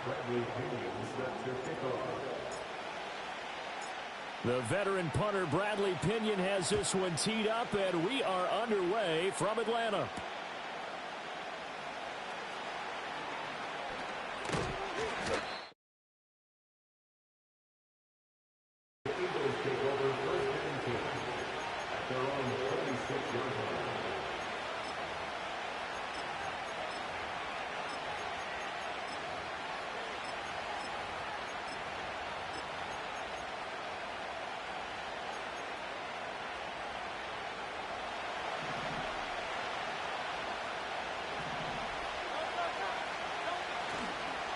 Bradley Pinion set to kick off. The veteran punter Bradley Pinion has this one teed up, and we are underway from Atlanta. The Eagles take over first and 10 at their own 36-yard line.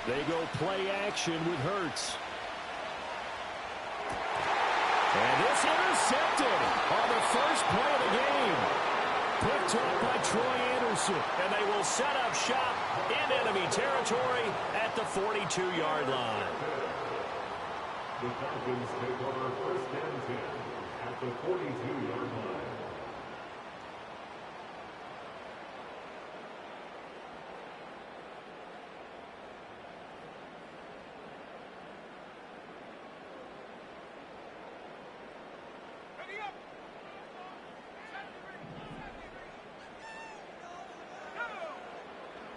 They go play action with Hurts. And this intercepted on the first play of the game. Picked up by Troy Anderson. And they will set up shop in enemy territory at the 42-yard line. The Falcons take over first and 10 at the 42-yard line.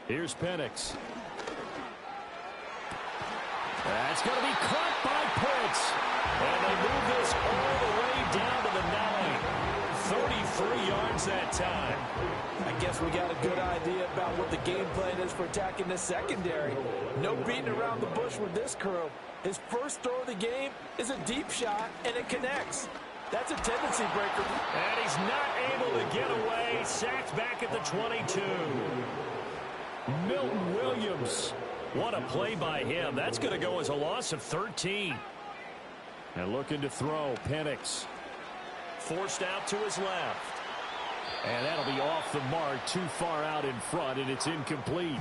Here's Penix. That's going to be caught by Pitts. And they move this all the way down to the 9. 33 yards that time. I guess we got a good idea about what the game plan is for attacking the secondary. No beating around the bush with this crew. His first throw of the game is a deep shot, and it connects. That's a tendency breaker. And he's not able to get away. Sacked back at the 22. Milton Williams. What a play by him. That's going to go as a loss of 13. And looking to throw, Penix. Forced out to his left. And that'll be off the mark, too far out in front, and it's incomplete.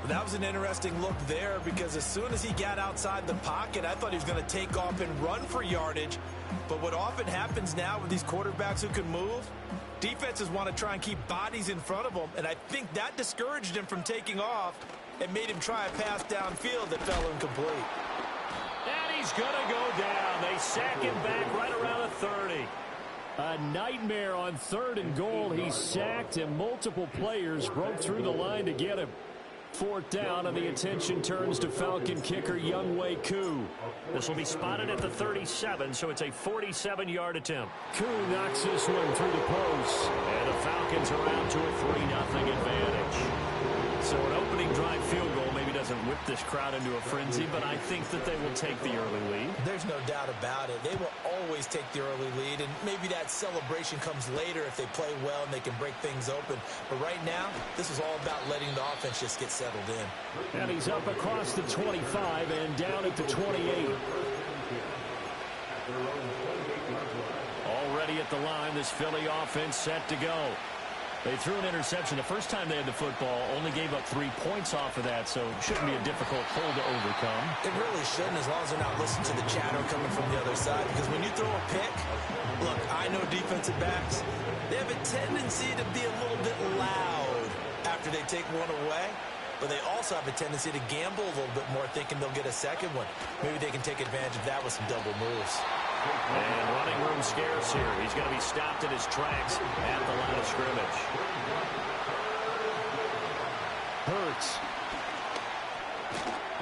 That was an interesting look there because as soon as he got outside the pocket, I thought he was going to take off and run for yardage. But what often happens now with these quarterbacks who can move, defenses want to try and keep bodies in front of them, and I think that discouraged him from taking off and made him try a pass downfield that fell incomplete. And he's going to go down. They sack him back right around the 30. A nightmare on 3rd and goal. He's sacked, and multiple players broke through the line to get him. 4th down, and the attention turns to Falcon kicker Younghoe Koo. This will be spotted at the 37, so it's a 47-yard attempt. Koo knocks this one through the post, and the Falcons are out to a 3-0 advantage. So an opening drive field goal maybe doesn't whip this crowd into a frenzy, but I think that they will take the early lead. There's no doubt about it. They will always take the early lead, and maybe that celebration comes later if they play well and they can break things open. But right now, this is all about letting the offense just get settled in. And he's up across the 25 and down at the 28. Already at the line, this Philly offense set to go. They threw an interception the first time they had the football, only gave up 3 points off of that, so it shouldn't be a difficult hole to overcome. It really shouldn't, as long as they're not listening to the chatter coming from the other side, because when you throw a pick, look, I know defensive backs, they have a tendency to be a little bit loud after they take one away, but they also have a tendency to gamble a little bit more, thinking they'll get a second one. Maybe they can take advantage of that with some double moves. And running room scarce here. He's going to be stopped in his tracks at the line of scrimmage. Hurts.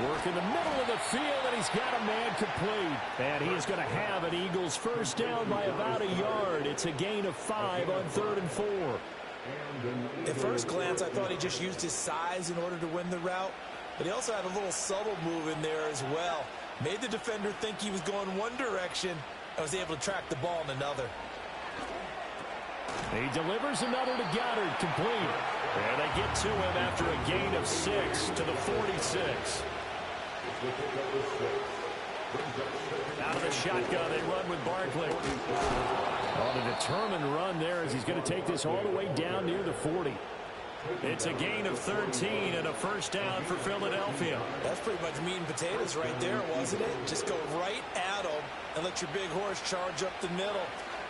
Work in the middle of the field, and he's got a man complete. And he is going to have an Eagles first down by about a yard. It's a gain of 5 on 3rd and 4. At first glance, I thought he just used his size in order to win the route, but he also had a little subtle move in there as well. Made the defender think he was going one direction and was able to track the ball in another. He delivers another to Goddard, complete. And they get to him after a gain of 6 to the 46. Out of the shotgun, they run with Barkley. On a determined run there as he's going to take this all the way down near the 40. It's a gain of 13 and a first down for Philadelphia. That's pretty much meat and potatoes right there, wasn't it? Just go right at them and let your big horse charge up the middle.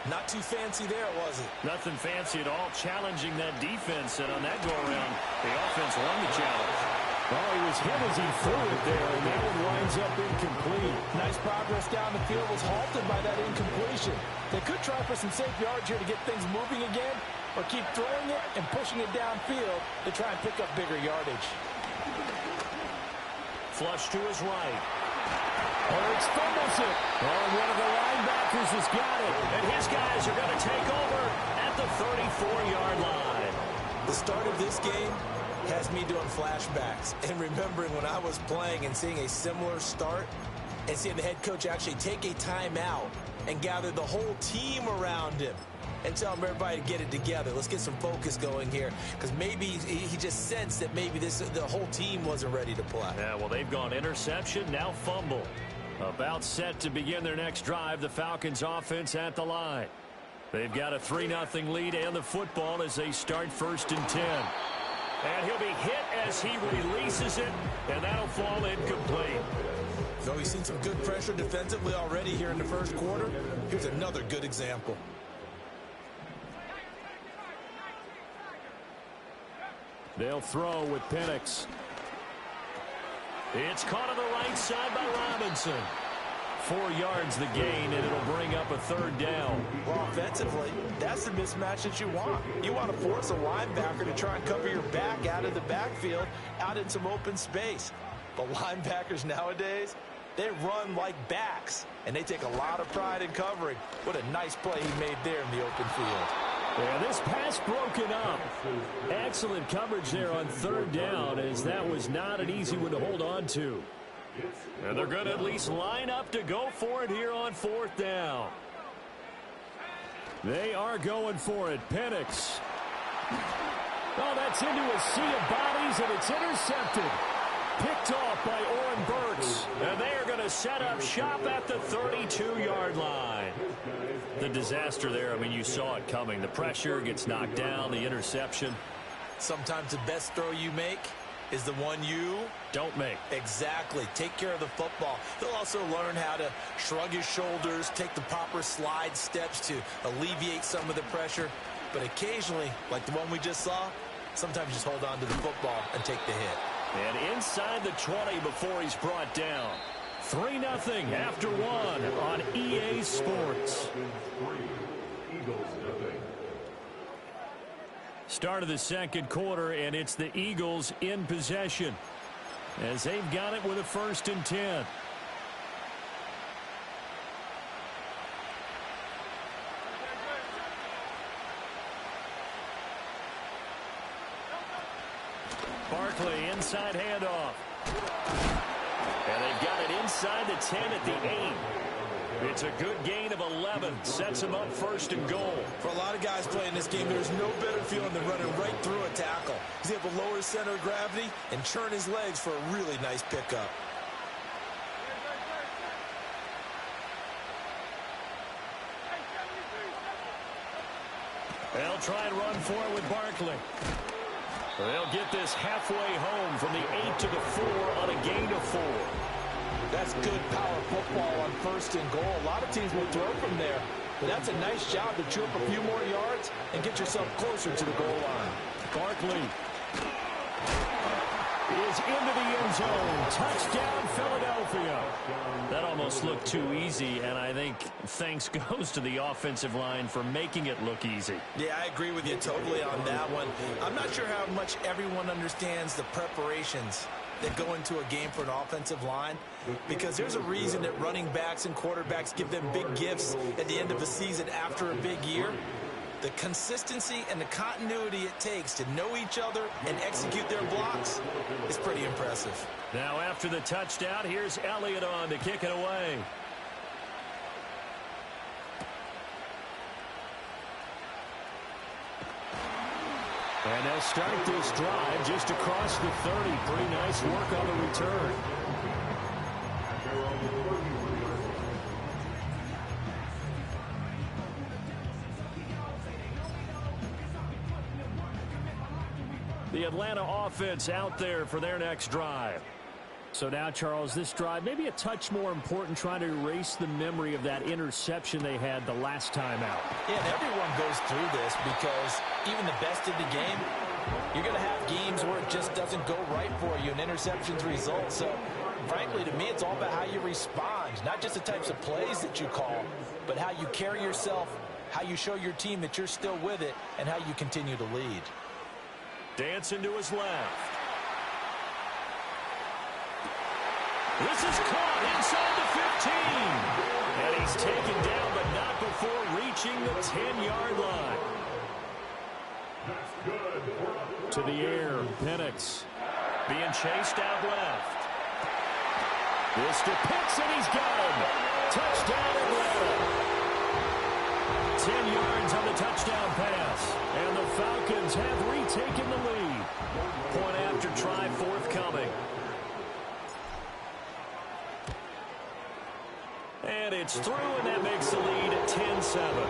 Not too fancy there, was it? Nothing fancy at all, challenging that defense. And on that go-around, the offense won the challenge. Oh, he was hit as he threw it there, and that one winds up incomplete. Nice progress down the field, was halted by that incompletion. They could try for some safe yards here to get things moving again, or keep throwing it and pushing it downfield to try and pick up bigger yardage. Flush to his right. Hurts fumbles it. Oh, one of the linebackers has got it. And his guys are going to take over at the 34-yard line. The start of this game has me doing flashbacks and remembering when I was playing and seeing a similar start and seeing the head coach actually take a timeout and gather the whole team around him and tell everybody to get it together. Let's get some focus going here, because maybe he just sensed that maybe the whole team wasn't ready to play. Yeah, well, they've gone interception, now fumble. About set to begin their next drive, the Falcons offense at the line. They've got a 3-0 lead and the football as they start 1st and 10. And he'll be hit as he releases it, and that'll fall incomplete. So we've seen some good pressure defensively already here in the first quarter. Here's another good example. They'll throw with Penix. It's caught on the right side by Robinson. 4 yards the gain, and it'll bring up a 3rd down. Well, offensively, that's the mismatch that you want. You want to force a linebacker to try and cover your back out of the backfield, out in some open space. But linebackers nowadays, they run like backs, and they take a lot of pride in covering. What a nice play he made there in the open field. Yeah, this pass broken up. Excellent coverage there on 3rd down, as that was not an easy one to hold on to. And they're going to at least line up to go for it here on 4th down. They are going for it. Penix. Oh, that's into a sea of bodies, and it's intercepted. Picked off by Oren Burks. And they are going to set up shop at the 32-yard line. The disaster there, I mean, you saw it coming. The pressure gets knocked down, the interception. Sometimes the best throw you make is the one you don't make. Exactly. Take care of the football. He'll also learn how to shrug his shoulders, take the proper slide steps to alleviate some of the pressure. But occasionally, like the one we just saw, sometimes just hold on to the football and take the hit. And inside the 20 before he's brought down. 3-0 after 1 on EA Sports. Start of the second quarter, and it's the Eagles in possession as they've got it with a 1st and 10. Barkley inside handoff. And they've got it inside the 10 at the 8. It's a good gain of 11. Sets him up 1st and goal. For a lot of guys playing this game, there's no better feeling than running right through a tackle. He's able to lower his center of gravity and churn his legs for a really nice pickup. They'll try and run for it with Barkley. They'll get this halfway home from the 8 to the 4 on a gain of 4. That's good power football on 1st and goal. A lot of teams will throw from there, but that's a nice job to chew up a few more yards and get yourself closer to the goal line. Barkley is into the end zone. Touchdown, Philadelphia. That almost looked too easy, and I think thanks goes to the offensive line for making it look easy. Yeah, I agree with you totally on that one. I'm not sure how much everyone understands the preparations that go into a game for an offensive line, because there's a reason that running backs and quarterbacks give them big gifts at the end of a season after a big year. The consistency and the continuity it takes to know each other and execute their blocks is pretty impressive. Now after the touchdown, here's Elliott on to kick it away. And they'll start this drive just across the 30. Pretty nice work on the return. The Atlanta offense out there for their next drive. So now, Charles, this drive maybe a touch more important, trying to erase the memory of that interception they had the last time out. Yeah, and everyone goes through this because even the best of the game, You're going to have games where it just doesn't go right for you and interceptions result. So, frankly, to me, it's all about how you respond. Not just the types of plays that you call, but how you carry yourself, how you show your team that you're still with it, and how you continue to lead. Dancing to his left. This is caught inside the 15. And he's taken down, but not before reaching the 10-yard line. To the air, Penix being chased out left. This to Pitts, and he's got him. Touchdown, Atlanta. 10 yards on the touchdown pass. And the Falcons have retaken the lead. Point after try forthcoming. And it's through, and that makes the lead at 10-7.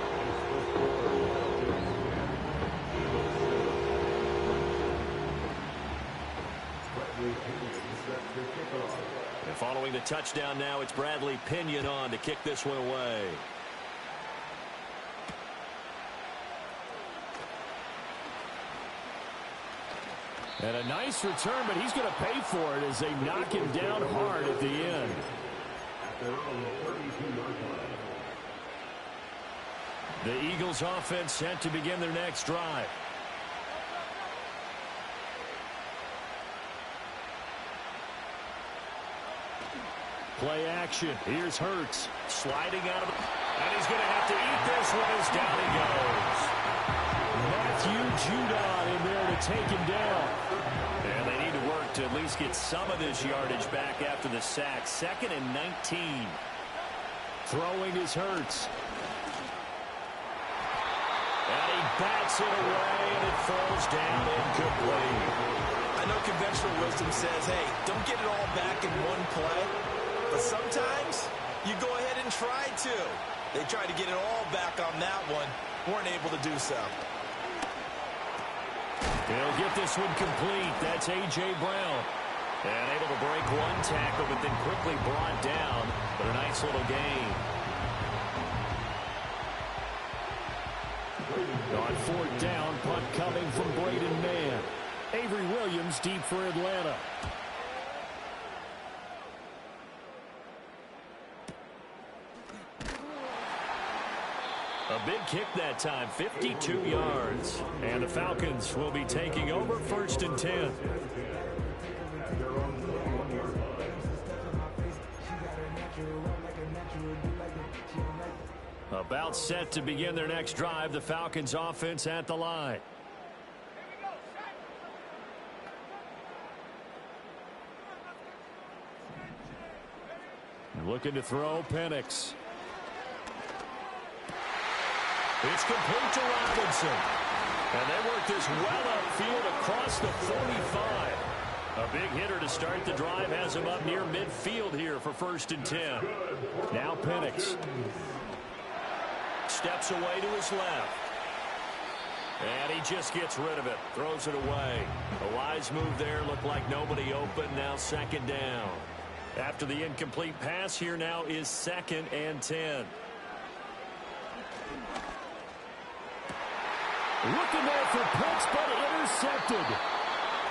And following the touchdown now, it's Bradley Pinion on to kick this one away. And a nice return, but he's going to pay for it as they knock him down hard at the end. The Eagles offense set to begin their next drive. Play action. Here's Hurts sliding out of it. And he's going to have to eat this one as down he goes. Matthew Judon in there to take him down. And they need to work to at least get some of this yardage back after the sack. 2nd and 19. Throwing is Hurts. And he bats it away, and it falls down incomplete. I know conventional wisdom says, hey, don't get it all back in one play. But sometimes you go ahead and try to. They tried to get it all back on that one. Weren't able to do so. They'll get this one complete. That's A.J. Brown. And able to break one tackle, but then quickly brought down. But a nice little gain. On 4th down, punt coming from Braden Mann. Avery Williams deep for Atlanta. A big kick that time, 52 yards. And the Falcons will be taking over 1st and 10. About set to begin their next drive, the Falcons offense at the line. Looking to throw, Penix. It's complete to Robinson. And they work this well upfield across the 45. A big hitter to start the drive has him up near midfield here for 1st and 10. Now Penix. Steps away to his left. And he just gets rid of it. Throws it away. A wise move there. Looked like nobody open. Now 2nd down. After the incomplete pass, here now is 2nd and 10. Looking there for Pitts, but intercepted.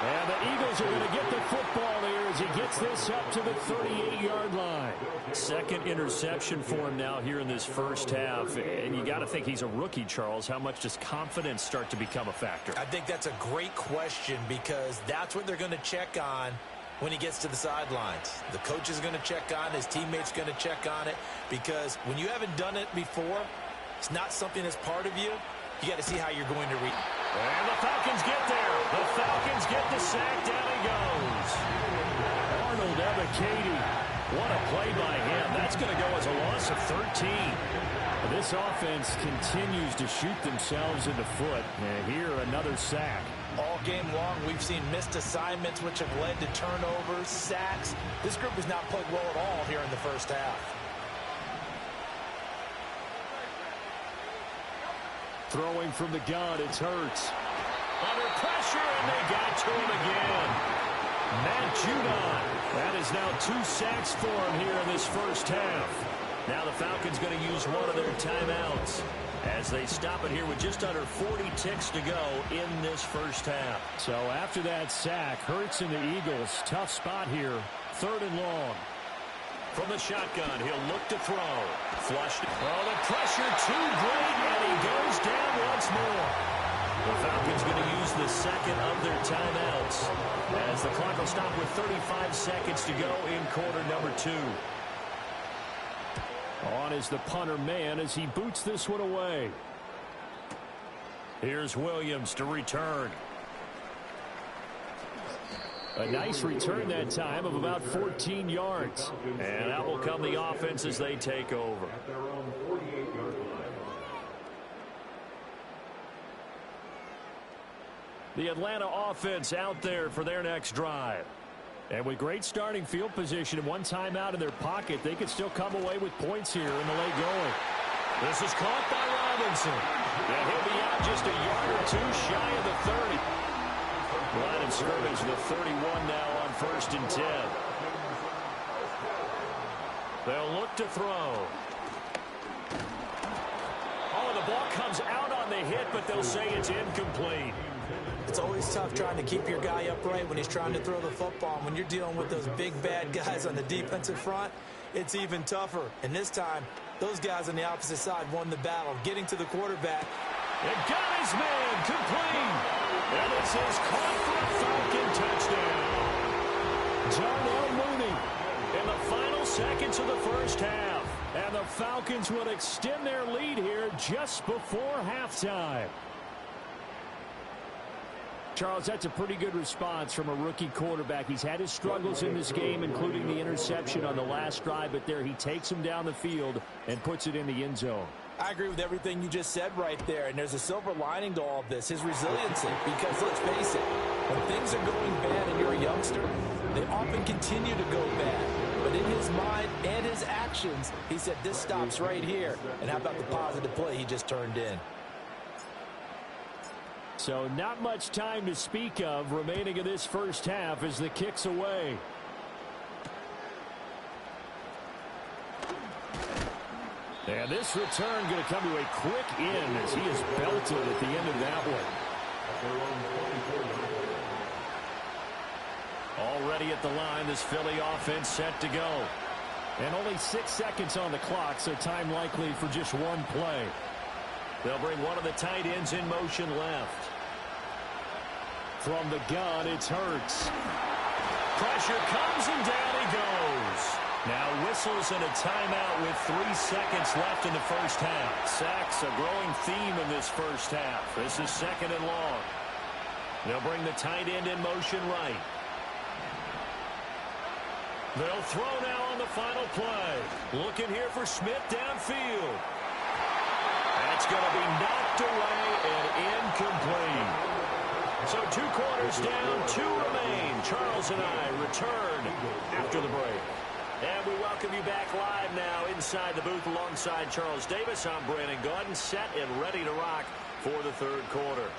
And the Eagles are going to get the football here as he gets this up to the 38-yard line. 2nd interception for him now here in this 1st half. And you got to think he's a rookie, Charles. How much does confidence start to become a factor? I think that's a great question because that's what they're going to check on when he gets to the sidelines. The coach is going to check on it. His teammates going to check on it because when you haven't done it before, it's not something that's part of you. You got to see how you're going to read. And the Falcons get there. The Falcons get the sack. Down he goes. Arnold Ebiketie. What a play by him. That's going to go as a loss of 13. This offense continues to shoot themselves in the foot. And here, another sack. All game long, we've seen missed assignments, which have led to turnovers, sacks. This group has not played well at all here in the 1st half. Throwing from the gun, it's Hurts. Under pressure, and they got to him again. Matt Judon. That is now 2 sacks for him here in this 1st half. Now the Falcons going to use one of their timeouts. as they stop it here with just under 40 ticks to go in this first half. So after that sack, Hurts and the Eagles, tough spot here, 3rd and long. From the shotgun, he'll look to throw. Flushed. Oh, the pressure too great, and he goes down once more. The Falcons going to use the second of their timeouts as the clock will stop with 35 seconds to go in quarter number 2. On is the punter man as he boots this one away. Here's Williams to return. A nice return that time of about 14 yards. And out will come the offense as they take over. At their own 48-yard line. The Atlanta offense out there for their next drive. And with great starting field position and one timeout in their pocket, they could still come away with points here in the late going. This is caught by Robinson. And he'll be out just a yard or two shy of the 30. Line of scrimmage, the 31 now on 1st and 10. They'll look to throw. Oh, and the ball comes out on the hit, but they'll say it's incomplete. It's always tough trying to keep your guy upright when he's trying to throw the football. When you're dealing with those big, bad guys on the defensive front, it's even tougher. And this time, those guys on the opposite side won the battle, getting to the quarterback. And got his man complete. And this is caught for a Falcon touchdown. Darnell Mooney in the final seconds of the first half. And the Falcons will extend their lead here just before halftime. Charles, that's a pretty good response from a rookie quarterback. He's had his struggles in this game, including the interception on the last drive, but there he takes him down the field and puts it in the end zone. I agree with everything you just said right there, and there's a silver lining to all of this, his resiliency, because let's face it, when things are going bad and you're a youngster, they often continue to go bad. But in his mind and his actions, he said this stops right here. And how about the positive play he just turned in? So not much time to speak of remaining in this first half as the kick's away. And this return going to come to a quick end as he is belted at the end of that one. Already at the line, this Philly offense set to go. And only 6 seconds on the clock, so time likely for just one play. They'll bring one of the tight ends in motion left. From the gun, it's Hurts. Pressure comes and down he goes. Now whistles and a timeout with 3 seconds left in the first half. Sacks a growing theme in this first half. This is 2nd and long. They'll bring the tight end in motion right. They'll throw now on the final play. Looking here for Smith downfield. That's going to be knocked away and incomplete. So 2 quarters down, 2 remain. Charles and I return after the break. And we welcome you back live now inside the booth alongside Charles Davis. I'm Brandon Gaudin, set and ready to rock for the 3rd quarter.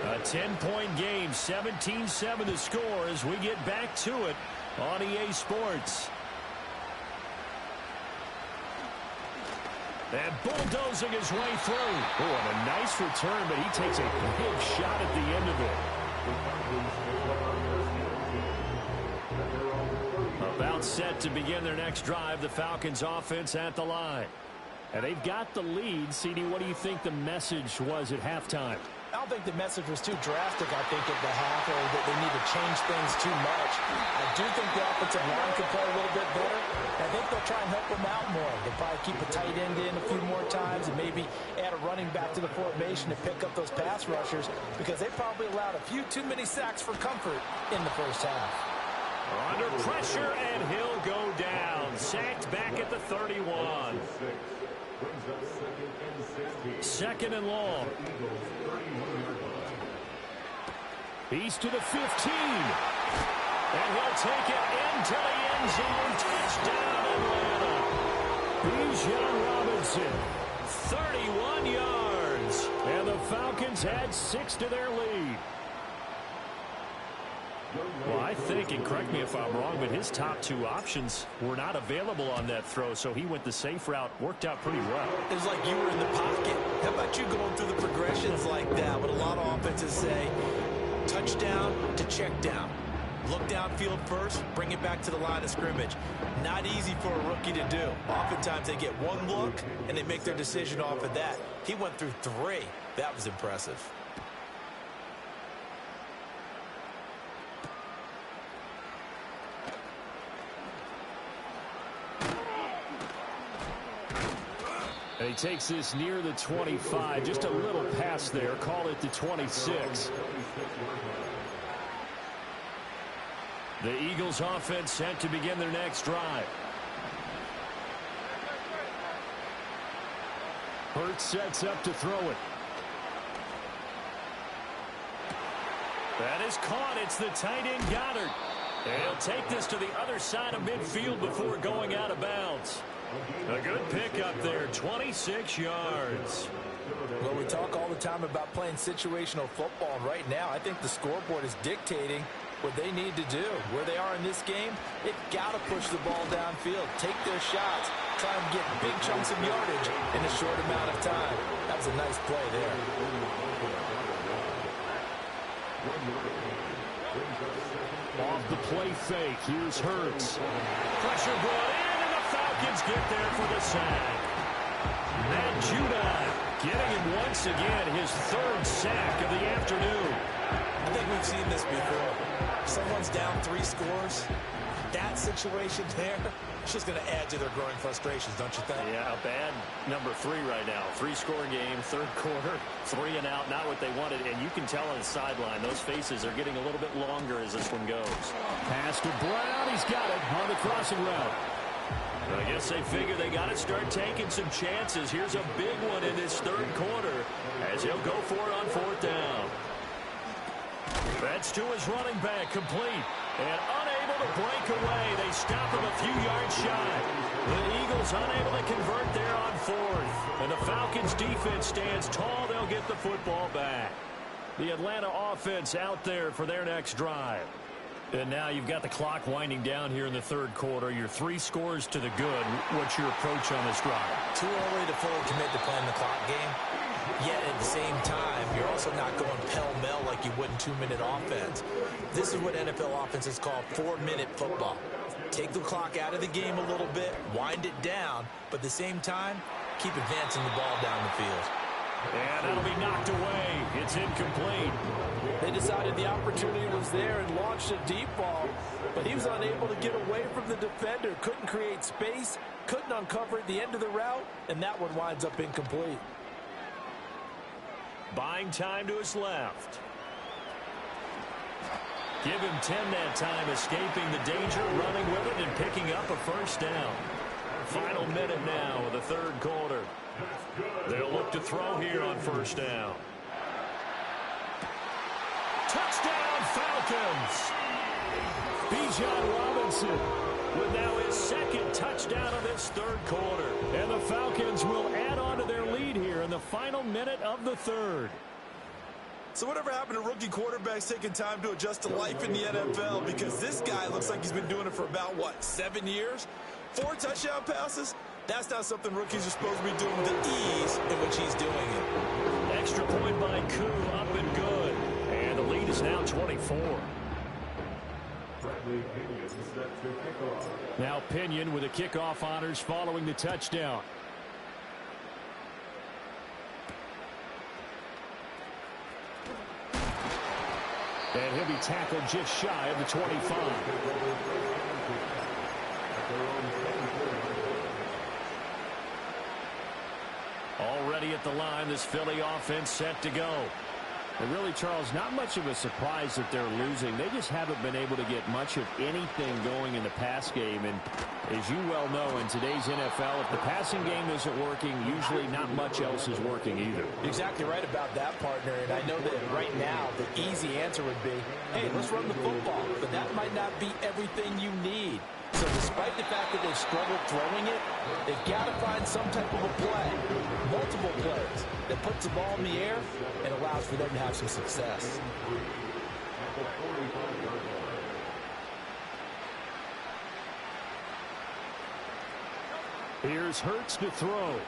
A 10-point game, 17-7 the score as we get back to it on EA Sports. And bulldozing his way through. Oh, and a nice return, but he takes a big shot at the end of it. About set to begin their next drive, the Falcons offense at the line. And they've got the lead. CD, what do you think the message was at halftime? I don't think the message was too drastic, I think, at the half, or that they need to change things too much. I do think the offensive line could play a little bit better. I think they'll try and help them out more. They'll probably keep a tight end in a few more times and maybe add a running back to the formation to pick up those pass rushers because they probably allowed a few too many sacks for comfort in the first half. Under pressure, and he'll go down. Sacked back at the 31. 2nd and long. He's to the 15. And he'll take it into the end zone. Touchdown, Atlanta. Bijan Robinson, 31 yards. And the Falcons add 6 to their lead. Well, I think, and correct me if I'm wrong, but his top two options were not available on that throw, so he went the safe route. Worked out pretty well. It was like you were in the pocket. How about you going through the progressions like that? What a lot of offenses say, touchdown to check down. Look downfield first, bring it back to the line of scrimmage. Not easy for a rookie to do. Oftentimes they get one look, and they make their decision off of that. He went through three. That was impressive. And he takes this near the 25. Just a little pass there. Call it the 26. The Eagles offense set to begin their next drive. Hurts sets up to throw it. That is caught. It's the tight end Goddard. And he'll take this to the other side of midfield before going out of bounds. A good pickup there, 26 yards. Well, we talk all the time about playing situational football, and right now I think the scoreboard is dictating what they need to do. Where they are in this game, they've got to push the ball downfield, take their shots, try and get big chunks of yardage in a short amount of time. That was a nice play there. Off the play fake, here's Hurts. Pressure brought in, and the Falcons get there for the sack. Matt Judon getting him once again, his third sack of the afternoon. I think we've seen this before. Someone's down 3 scores. That situation there, it's just going to add to their growing frustrations, don't you think? Yeah, a bad number 3 right now. 3-score game, third quarter, 3 and out, not what they wanted. And you can tell on the sideline, those faces are getting a little bit longer as this one goes. Pass to Brown, he's got it on the crossing route. I guess they figure they got to start taking some chances. Here's a big one in this third quarter as he'll go for it on fourth down. That's to his running back, complete. And unable to break away. They stop him a few yards shy. The Eagles unable to convert there on fourth. And the Falcons defense stands tall. They'll get the football back. The Atlanta offense out there for their next drive. And now you've got the clock winding down here in the third quarter. You're 3 scores to the good. What's your approach on this drive? Too early to fully commit to playing the clock game. Yet at the same time, you're also not going pell-mell like you would in 2-minute offense. This is what NFL offenses call 4-minute football. Take the clock out of the game a little bit, wind it down, but at the same time, keep advancing the ball down the field. And that'll be knocked away. It's incomplete. They decided the opportunity was there and launched a deep ball, but he was unable to get away from the defender, couldn't create space, couldn't uncover at the end of the route, and that one winds up incomplete. Buying time to his left. Give him 10 that time, escaping the danger, running with it, and picking up a first down. Final minute now of the third quarter. They'll look to throw here on first down. Touchdown, Falcons! Bijan Robinson with now his second touchdown of this third quarter. And the Falcons will add on to their lead here in the final minute of the third. So whatever happened to rookie quarterbacks taking time to adjust to life in the NFL? Because this guy looks like he's been doing it for about, 7 years? 4 touchdown passes? That's not something rookies are supposed to be doing with the ease in which he's doing it. Extra point by Koo, up and good. And the lead is now 24. Now Pinion with the kickoff honors following the touchdown. And he'll be tackled just shy of the 25. Already at the line, this Philly offense set to go. And really, Charles, not much of a surprise that they're losing. They just haven't been able to get much of anything going in the pass game. And as you well know, in today's NFL, if the passing game isn't working, usually not much else is working either. You're exactly right about that, partner. And I know that right now the easy answer would be, hey, let's run the football. But that might not be everything you need. So despite the fact that they've struggled throwing it, they've got to find some type of a play, multiple plays, that puts the ball in the air and allows for them to have some success. Here's Hurts to throw.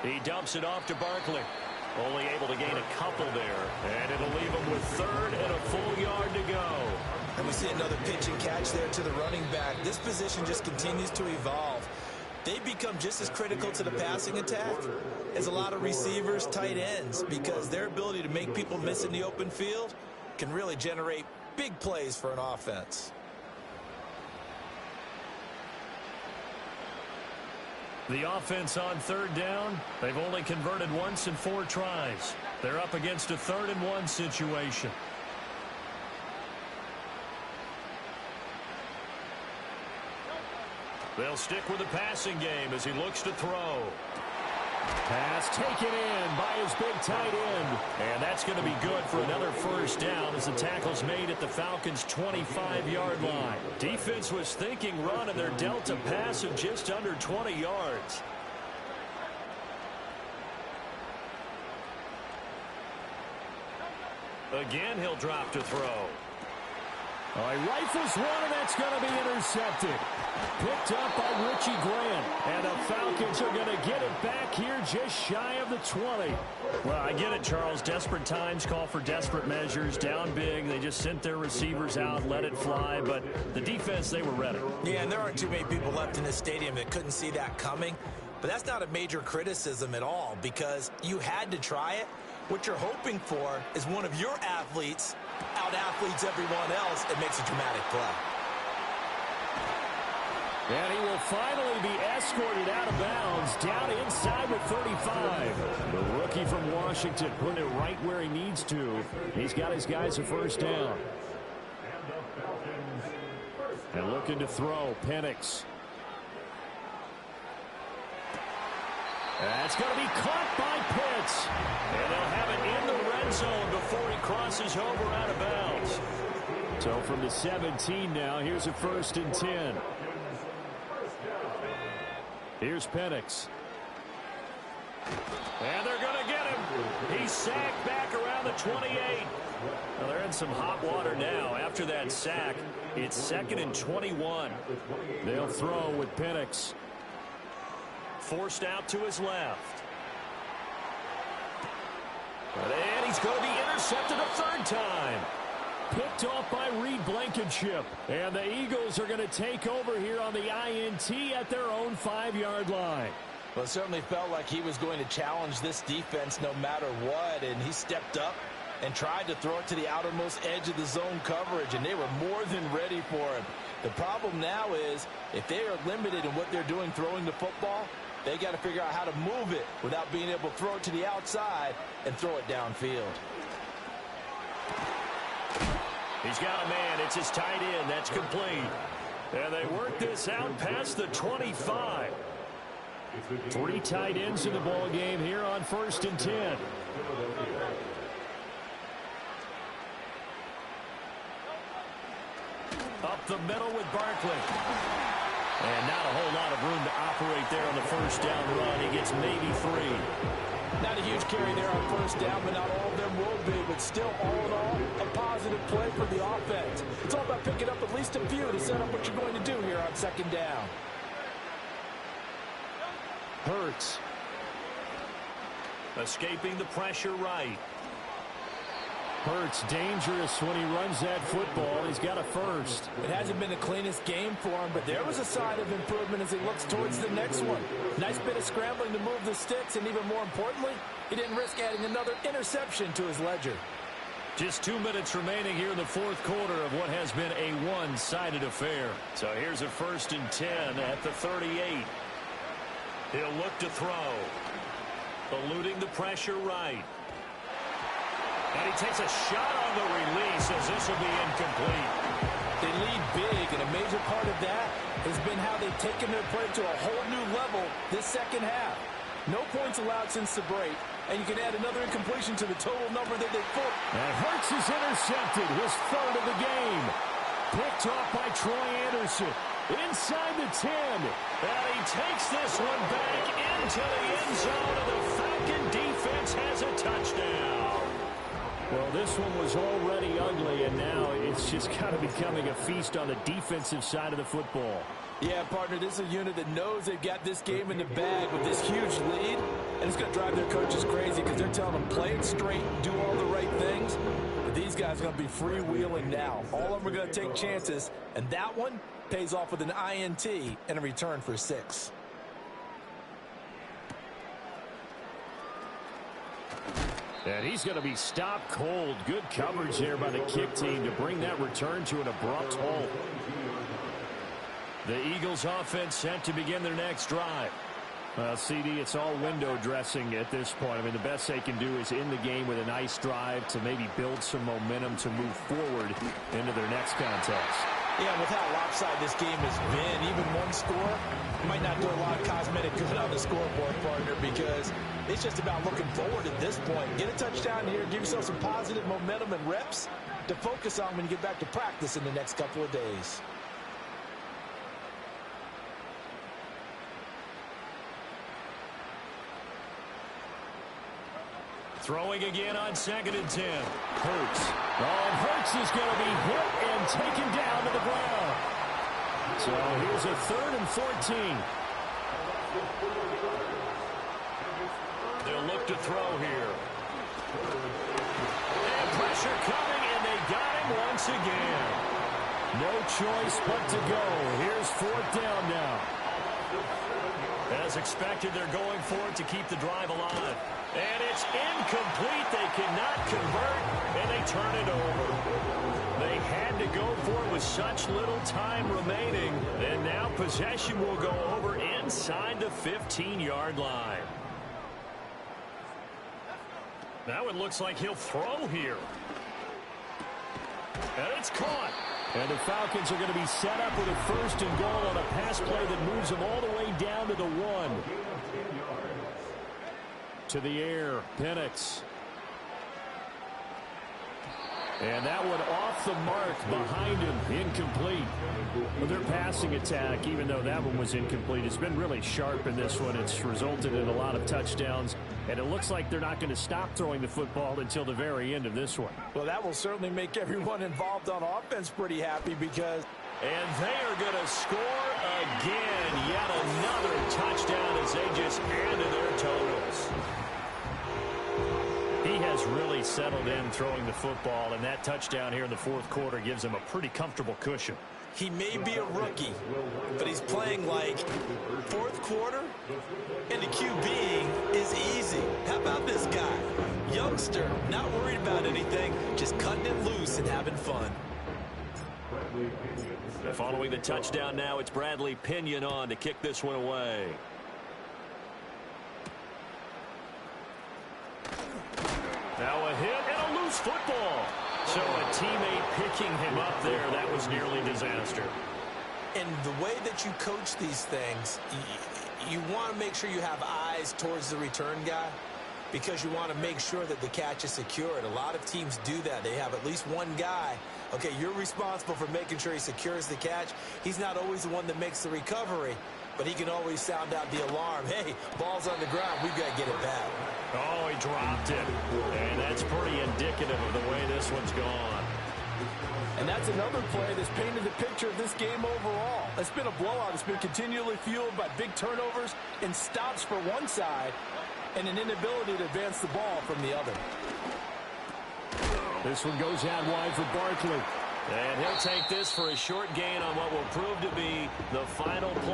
He dumps it off to Barkley. Only able to gain a couple there. And it'll leave him with 3rd and a full yard to go. And we see another pitch and catch there to the running back. This position just continues to evolve. They become just as critical to the passing attack as a lot of receivers, tight ends, because their ability to make people miss in the open field can really generate big plays for an offense. The offense on 3rd down, they've only converted once in 4 tries. They're up against a 3rd and 1 situation. They'll stick with the passing game as he looks to throw. Pass taken in by his big tight end. And that's going to be good for another 1st down as the tackle's made at the Falcons' 25-yard line. Defense was thinking run, and they're dealt a pass of just under 20 yards. Again, he'll drop to throw. He rifles one, and that's going to be intercepted. Picked up by Richie Grant. And the Falcons are going to get it back here just shy of the 20. Well, I get it, Charles. Desperate times call for desperate measures. Down big. They just sent their receivers out, let it fly. But the defense, they were ready. Yeah, and there aren't too many people left in this stadium that couldn't see that coming. But that's not a major criticism at all because you had to try it. What you're hoping for is one of your athletes out-athletes everyone else and makes a dramatic play. And he will finally be escorted out of bounds down inside the 35. The rookie from Washington putting it right where he needs to. He's got his guys a 1st down. And looking to throw, Penix. That's going to be caught by Pitts. And they'll have it in the red zone before he crosses over out of bounds. So from the 17 now, here's a 1st and 10. Here's Penix. And they're going to get him. He's sacked back around the 28. Well, they're in some hot water now. After that sack, it's 2nd and 21. They'll throw with Penix. Forced out to his left. And he's going to be intercepted a 3rd time. Picked off by Reed Blankenship. And the Eagles are going to take over here on the INT at their own 5-yard line. Well, it certainly felt like he was going to challenge this defense no matter what. And he stepped up and tried to throw it to the outermost edge of the zone coverage. And they were more than ready for him. The problem now is if they are limited in what they're doing throwing the football, they got to figure out how to move it without being able to throw it to the outside and throw it downfield. He's got a man. It's his tight end. That's complete. And they work this out past the 25. 3 tight ends in the ball game here on 1st and 10. Up the middle with Barkley. And not a whole lot of room to operate there on the 1st down run. He gets maybe 3. Not a huge carry there on 1st down, but not all of them will be. But still, all in all, a positive play for the offense. It's all about picking up at least a few to set up what you're going to do here on 2nd down. Hurts. Escaping the pressure right. Hurts dangerous when he runs that football. He's got a 1st. It hasn't been the cleanest game for him, but there was a sign of improvement as he looks towards the next one. Nice bit of scrambling to move the sticks, and even more importantly, he didn't risk adding another interception to his ledger. Just 2 minutes remaining here in the 4th quarter of what has been a one-sided affair. So here's a 1st and 10 at the 38. He'll look to throw. Eluding the pressure right. And he takes a shot on the release as this will be incomplete. They lead big, and a major part of that has been how they've taken their play to a whole new level this 2nd half. No points allowed since the break, and you can add another incompletion to the total number that they've put. And Hurts is intercepted, his 3rd of the game. Picked off by Troy Anderson. Inside the 10. And he takes this one back into the end zone, and the Falcon defense has a touchdown. Well, this one was already ugly, and now it's just kind of becoming a feast on the defensive side of the football. Yeah, partner, this is a unit that knows they've got this game in the bag with this huge lead, and it's going to drive their coaches crazy because they're telling them play it straight, do all the right things. But these guys are going to be freewheeling now. All of them are going to take chances, and that one pays off with an INT and a return for 6. And he's going to be stopped cold. Good coverage there by the kick team to bring that return to an abrupt halt. The Eagles offense set to begin their next drive. CD, it's all window dressing at this point. I mean, the best they can do is in the game with a nice drive to maybe build some momentum to move forward into their next contest. Yeah, with how lopsided this game has been, even one score might not do a lot of cosmetic good on the scoreboard, partner, because it's just about looking forward at this point. Get a touchdown here, give yourself some positive momentum and reps to focus on when you get back to practice in the next couple of days. Throwing again on 2nd and 10. Hurts. Oh, and Hurts is going to be hit and taken down to the ground. So here's a 3rd and 14. They'll look to throw here. And pressure coming, and they got him once again. No choice but to go. Here's 4th down now. As expected, they're going for it to keep the drive alive. And it's incomplete. They cannot convert, and they turn it over. They had to go for it with such little time remaining, and now possession will go over inside the 15-yard line. Now it looks like he'll throw here. And it's caught. And the Falcons are going to be set up with a 1st and goal on a pass play that moves them all the way down to the 1. To the air, Penix. And that one off the mark behind him, incomplete. Well, their passing attack, even though that one was incomplete, it's been really sharp in this one. It's resulted in a lot of touchdowns, and it looks like they're not going to stop throwing the football until the very end of this one. Well, that will certainly make everyone involved on offense pretty happy because... And they are going to score again. Yet another touchdown as they just add to their totals. He has really settled in throwing the football, and that touchdown here in the 4th quarter gives him a pretty comfortable cushion. He may be a rookie, but he's playing like 4th quarter, and the QBing is easy. How about this guy? Youngster, not worried about anything, just cutting it loose and having fun. Following the touchdown now, it's Bradley Pinion on to kick this one away. Now a hit and a loose football. So a teammate picking him up there, that was nearly disaster. And the way that you coach these things, you want to make sure you have eyes towards the return guy because you want to make sure that the catch is secured. A lot of teams do that. They have at least one guy. Okay, you're responsible for making sure he secures the catch. He's not always the one that makes the recovery, but he can always sound out the alarm. Hey, ball's on the ground. We've got to get it back. Oh, he dropped it. And that's pretty indicative of the way this one's gone. And that's another play that's painted the picture of this game overall. It's been a blowout. It's been continually fueled by big turnovers and stops for one side and an inability to advance the ball from the other. This one goes out wide for Barkley. And he'll take this for a short gain on what will prove to be the final play.